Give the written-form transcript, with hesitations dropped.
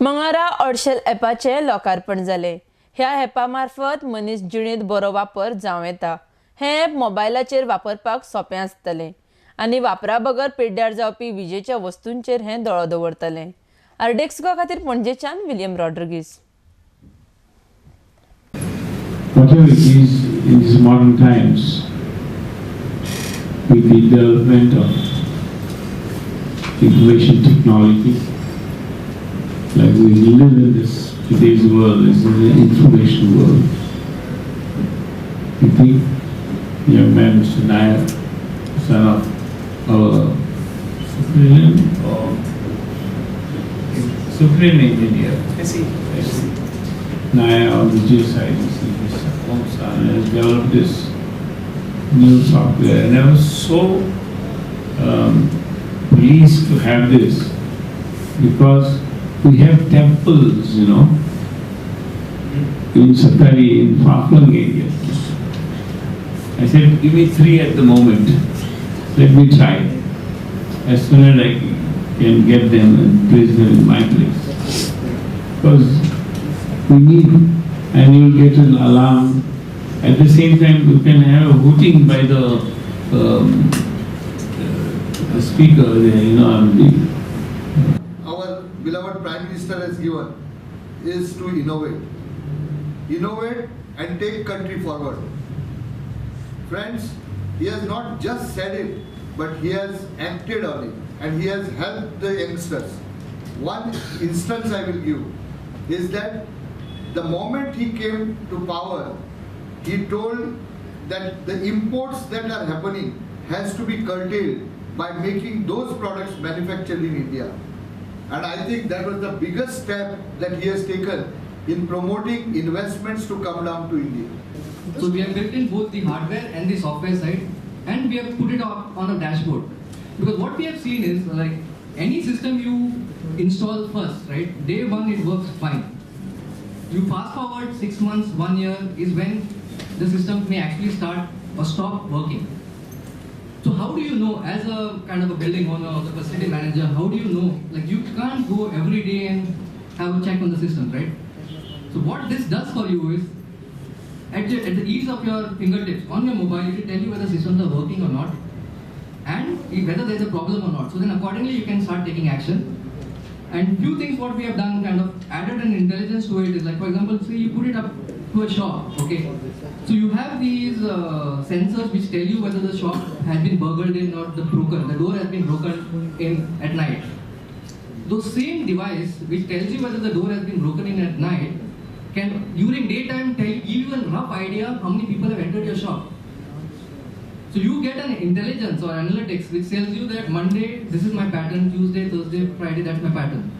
मंगळारा ऑडशेल ॲपाचे लोकार्पण जाले। ह्या ॲपा मार्फत मनीस जिणेंत बरो वापर जावं येता। हे ॲप मोबायलाचेर वापरपाक सोंपें आसतलें आनी वापरा बगर पिड्ड्यार जावपी विजेच्या वस्तूंचेर हें दोळो दवरतलें। आरडेक्सगो खातीर पणजेच्यान William Rodrigues. Whatever it is in these modern times, with the development of information technology, like we live in this today's world, this is an information world. I think young man, Mr. Nair, son of our Supreme Engineer, Nair on the J side, his own son has developed this new software, and I was so pleased to have this because we have temples, in Satari, in far-flung areas. I said, give me 3 at the moment. Let me try. As soon as I can get them and place them in my place. Because we need, and you'll get an alarm. At the same time, you can have a hooting by the speaker there, Our beloved Prime Minister has given is to innovate. Innovate and take country forward. Friends, he has not just said it, but he has acted on it and he has helped the youngsters. One instance I will give is that the moment he came to power, he told that the imports that are happening has to be curtailed by making those products manufactured in India. And I think that was the biggest step that he has taken in promoting investments to come down to India. So we have built in both the hardware and the software side, and we have put it on a dashboard. Because what we have seen is, like, any system you install first, right, day one it works fine. You fast forward 6 months, 1 year is when the system may actually start or stop working. So how do you know, as a kind of a building owner or the facility manager, how do you know? Like, you can't go every day and have a check on the system, right? So what this does for you is, at the ease of your fingertips, on your mobile, it will tell you whether systems are working or not, and whether there's a problem or not. So then accordingly you can start taking action. And few things what we have done, kind of added an intelligence to it, is like, for example, say you put it up to a shop, okay? So you have these sensors which tell you whether the shop has been burgled in or the door has been broken in at night. Those same device which tells you whether the door has been broken in at night can, during daytime, give you a rough idea how many people have entered your shop. So you get an intelligence or analytics which tells you that Monday, this is my pattern, Tuesday, Thursday, Friday, that's my pattern.